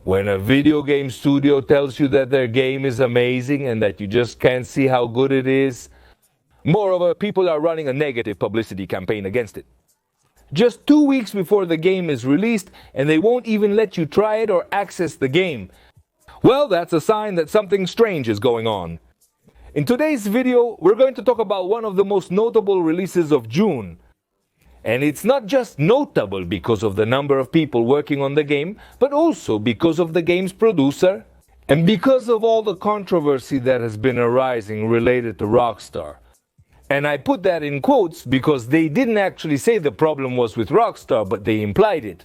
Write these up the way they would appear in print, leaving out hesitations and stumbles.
When a video game studio tells you that their game is amazing and that you just can't see how good it is, moreover, people are running a negative publicity campaign against it. Just 2 weeks before the game is released, and they won't even let you try it or access the game. Well, that's a sign that something strange is going on. In today's video, we're going to talk about one of the most notable releases of June. And it's not just notable because of the number of people working on the game, but also because of the game's producer, and because of all the controversy that has been arising related to Rockstar. And I put that in quotes because they didn't actually say the problem was with Rockstar, but they implied it.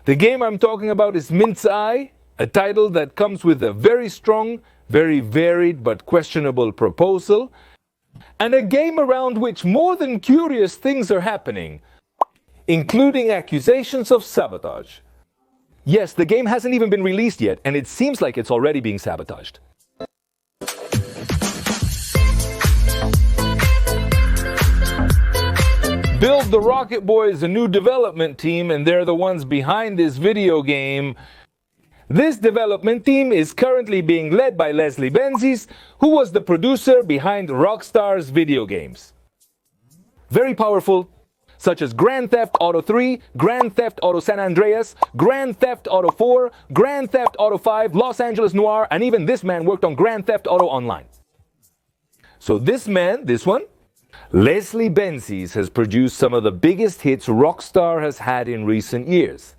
The game I'm talking about is MindsEye, a title that comes with a very strong, very varied but questionable proposal, and a game around which more than curious things are happening, including accusations of sabotage. Yes, the game hasn't even been released yet, and it seems like it's already being sabotaged. Build the Rocket Boys, a new development team, and they're the ones behind this video game. This development team is currently being led by Benzies, who was the producer behind Rockstar's video games. Very powerful, such as Grand Theft Auto 3, Grand Theft Auto San Andreas, Grand Theft Auto 4, Grand Theft Auto 5, Los Angeles Noir, and even this man worked on Grand Theft Auto Online. So this man, this one, Benzies, has produced some of the biggest hits Rockstar has had in recent years.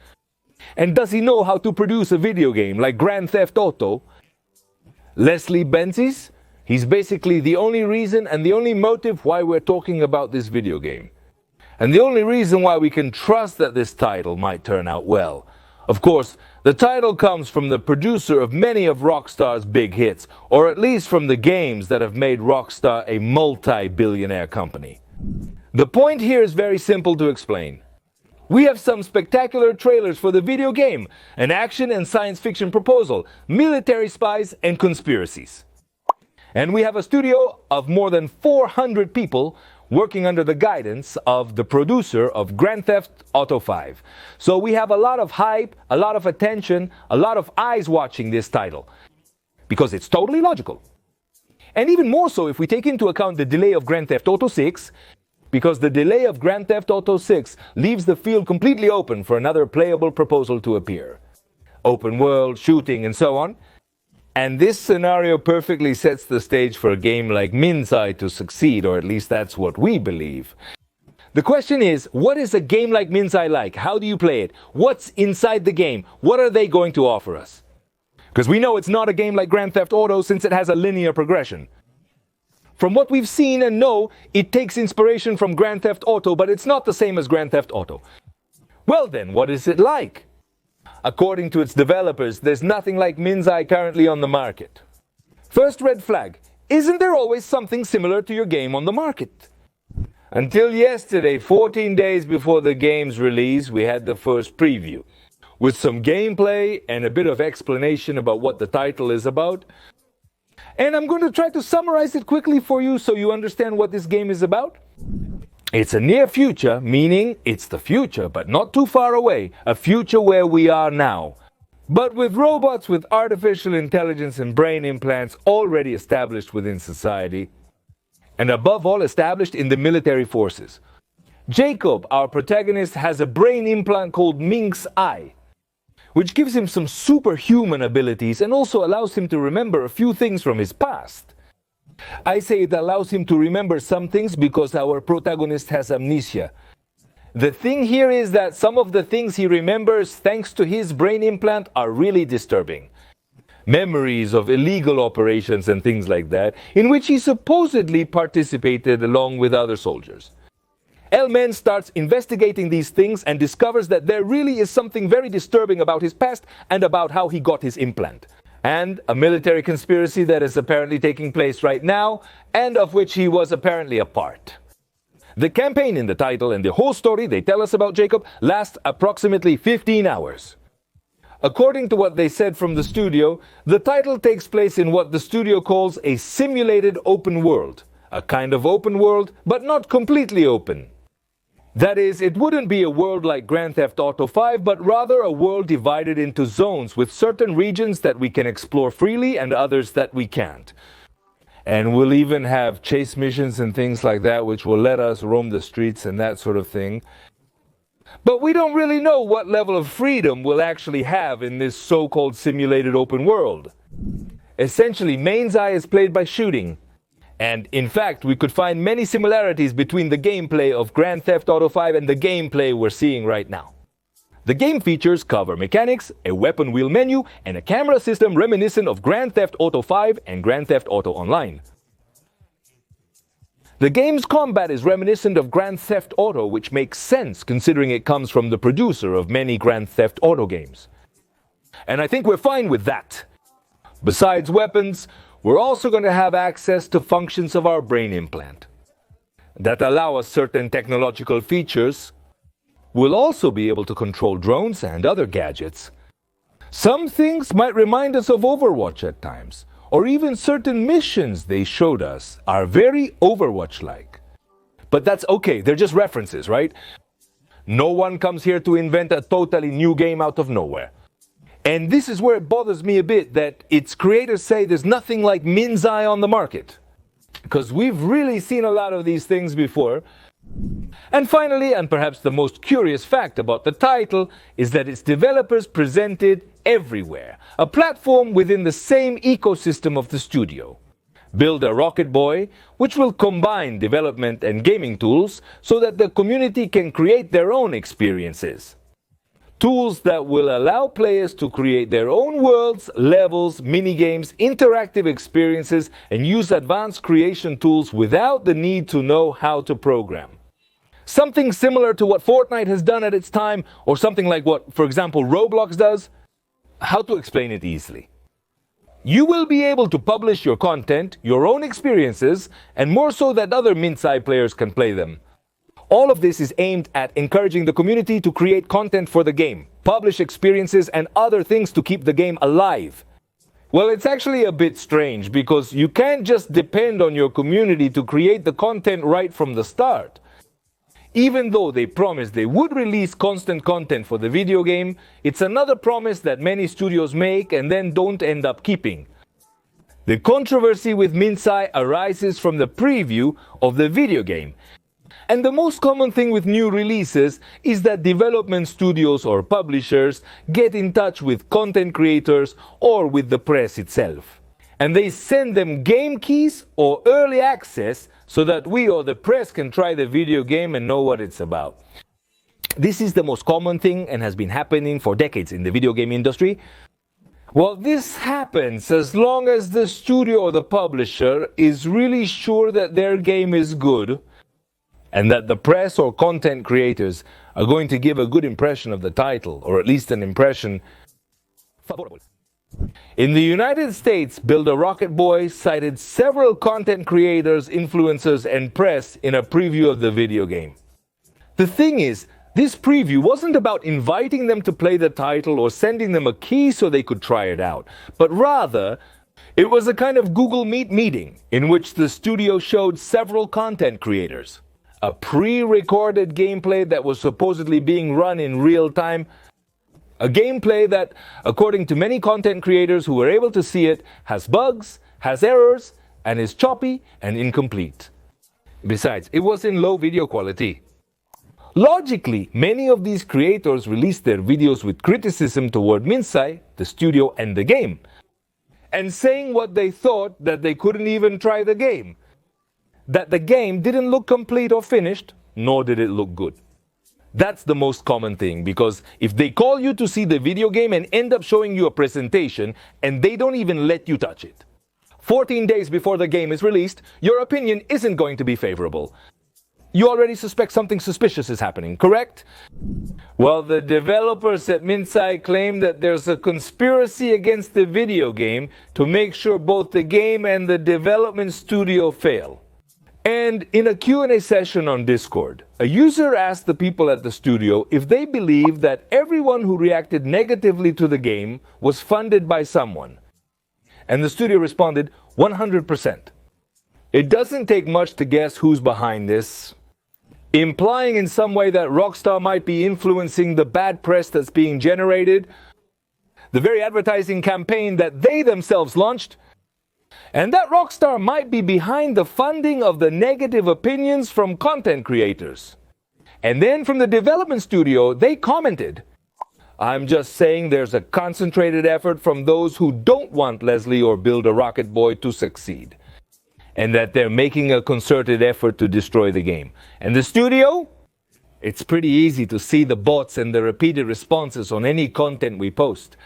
And does he know how to produce a video game like Grand Theft Auto? Benzies, he's basically the only reason and the only motive why we're talking about this video game. And the only reason why we can trust that this title might turn out well. Of course, the title comes from the producer of many of Rockstar's big hits, or at least from the games that have made Rockstar a multi-billionaire company. The point here is very simple to explain. We have some spectacular trailers for the video game, an action and science fiction proposal, military spies, and conspiracies. And we have a studio of more than 400 people working under the guidance of the producer of Grand Theft Auto 5. So we have a lot of hype, a lot of attention, a lot of eyes watching this title. Because it's totally logical. And even more so if we take into account the delay of Grand Theft Auto 6, because the delay of Grand Theft Auto 6 leaves the field completely open for another playable proposal to appear. Open world, shooting, and so on. And this scenario perfectly sets the stage for a game like MindsEye to succeed, or at least that's what we believe. The question is, what is a game like MindsEye like? How do you play it? What's inside the game? What are they going to offer us? Because we know it's not a game like Grand Theft Auto since it has a linear progression. From what we've seen and know, it takes inspiration from Grand Theft Auto, but it's not the same as Grand Theft Auto. Well then, what is it like? According to its developers, there's nothing like MindsEye currently on the market. First red flag, isn't there always something similar to your game on the market? Until yesterday, 14 days before the game's release, we had the first preview, with some gameplay and a bit of explanation about what the title is about. And I'm going to try to summarize it quickly for you so you understand what this game is about. It's a near future, meaning it's the future, but not too far away. A future where we are now. But with robots with artificial intelligence and brain implants already established within society. And above all, established in the military forces. Jacob, our protagonist, has a brain implant called MindsEye, which gives him some superhuman abilities and also allows him to remember a few things from his past. I say it allows him to remember some things because our protagonist has amnesia. The thing here is that some of the things he remembers thanks to his brain implant are really disturbing. Memories of illegal operations and things like that, in which he supposedly participated along with other soldiers. L-Man starts investigating these things and discovers that there really is something very disturbing about his past and about how he got his implant. And a military conspiracy that is apparently taking place right now, and of which he was apparently a part. The campaign in the title and the whole story they tell us about Jacob lasts approximately 15 hours. According to what they said from the studio, the title takes place in what the studio calls a simulated open world. A kind of open world, but not completely open. That is, it wouldn't be a world like Grand Theft Auto 5, but rather a world divided into zones with certain regions that we can explore freely and others that we can't. And we'll even have chase missions and things like that, which will let us roam the streets and that sort of thing. But we don't really know what level of freedom we'll actually have in this so-called simulated open world. Essentially, MindsEye is played by shooting. And in fact, we could find many similarities between the gameplay of Grand Theft Auto 5 and the gameplay we're seeing right now. The game features cover mechanics, a weapon wheel menu, and a camera system reminiscent of Grand Theft Auto 5 and Grand Theft Auto Online. The game's combat is reminiscent of Grand Theft Auto, which makes sense considering it comes from the producer of many Grand Theft Auto games. And I think we're fine with that. Besides weapons, we're also going to have access to functions of our brain implant that allow us certain technological features. We'll also be able to control drones and other gadgets. Some things might remind us of Overwatch at times, or even certain missions they showed us are very Overwatch-like. But that's okay, they're just references, right? No one comes here to invent a totally new game out of nowhere. And this is where it bothers me a bit that its creators say there's nothing like MindsEye on the market. Because we've really seen a lot of these things before. And finally, and perhaps the most curious fact about the title, is that its developers presented everywhere, a platform within the same ecosystem of the studio. Build a Rocket Boy, which will combine development and gaming tools so that the community can create their own experiences. Tools that will allow players to create their own worlds, levels, minigames, interactive experiences, and use advanced creation tools without the need to know how to program. Something similar to what Fortnite has done at its time, or something like what, for example, Roblox does. How to explain it easily? You will be able to publish your content, your own experiences, and more so that other MindsEye players can play them. All of this is aimed at encouraging the community to create content for the game, publish experiences and other things to keep the game alive. Well, it's actually a bit strange because you can't just depend on your community to create the content right from the start. Even though they promised they would release constant content for the video game, it's another promise that many studios make and then don't end up keeping. The controversy with MindsEye arises from the preview of the video game. And the most common thing with new releases is that development studios or publishers get in touch with content creators or with the press itself. And they send them game keys or early access so that we or the press can try the video game and know what it's about. This is the most common thing and has been happening for decades in the video game industry. Well, this happens as long as the studio or the publisher is really sure that their game is good and that the press or content creators are going to give a good impression of the title, or at least an impression favorable. In the United States, Build a Rocket Boy cited several content creators, influencers, and press in a preview of the video game. The thing is, this preview wasn't about inviting them to play the title or sending them a key so they could try it out, but rather, it was a kind of Google Meet meeting in which the studio showed several content creators. A pre-recorded gameplay that was supposedly being run in real time. A gameplay that, according to many content creators who were able to see it, has bugs, has errors, and is choppy and incomplete. Besides, it was in low video quality. Logically, many of these creators released their videos with criticism toward MindsEye, the studio, and the game, and saying what they thought, that they couldn't even try the game. That the game didn't look complete or finished, nor did it look good. That's the most common thing, because if they call you to see the video game and end up showing you a presentation and they don't even let you touch it, 14 days before the game is released, your opinion isn't going to be favorable. You already suspect something suspicious is happening, correct? Well, the developers at MindsEye claim that there's a conspiracy against the video game to make sure both the game and the development studio fail. And in a Q&A session on Discord, a user asked the people at the studio if they believe that everyone who reacted negatively to the game was funded by someone. And the studio responded, 100%. It doesn't take much to guess who's behind this. implying in some way that Rockstar might be influencing the bad press that's being generated, the very advertising campaign that they themselves launched, and that Rockstar might be behind the funding of the negative opinions from content creators. And then from the development studio, they commented, "I'm just saying there's a concentrated effort from those who don't want Leslie or Build a Rocket Boy to succeed, and that they're making a concerted effort to destroy the game." And the studio? It's pretty easy to see the bots and the repeated responses on any content we post.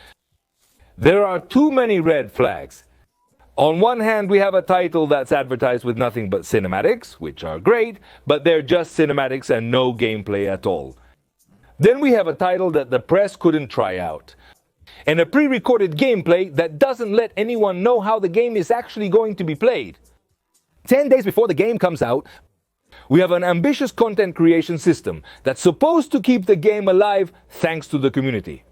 There are too many red flags. On one hand, we have a title that's advertised with nothing but cinematics, which are great, but they're just cinematics and no gameplay at all. Then we have a title that the press couldn't try out, and a pre-recorded gameplay that doesn't let anyone know how the game is actually going to be played. 10 days before the game comes out, we have an ambitious content creation system that's supposed to keep the game alive thanks to the community.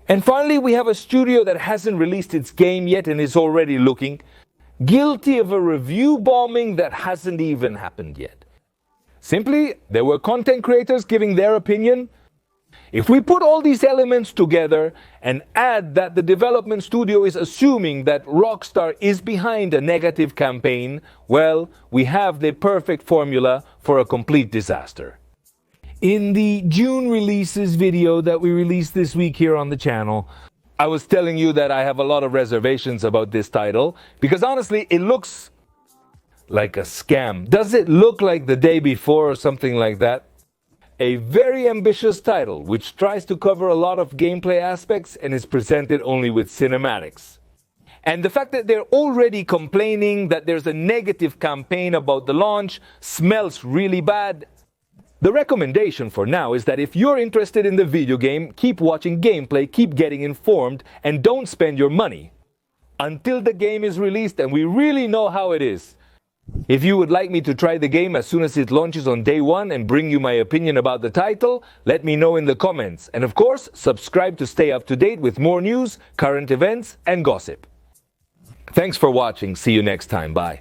And finally, we have a studio that hasn't released its game yet and is already looking guilty of a review bombing that hasn't even happened yet. Simply, there were content creators giving their opinion. If we put all these elements together and add that the development studio is assuming that Rockstar is behind a negative campaign, well, we have the perfect formula for a complete disaster. In the June releases video that we released this week here on the channel, I was telling you that I have a lot of reservations about this title because honestly, it looks like a scam. Does it look like The Day Before or something like that? A very ambitious title which tries to cover a lot of gameplay aspects and is presented only with cinematics. And the fact that they're already complaining that there's a negative campaign about the launch smells really bad. The recommendation for now is that if you're interested in the video game, keep watching gameplay, keep getting informed, and don't spend your money until the game is released and we really know how it is. If you would like me to try the game as soon as it launches on day one and bring you my opinion about the title, let me know in the comments. And of course, subscribe to stay up to date with more news, current events, and gossip. Thanks for watching. See you next time. Bye.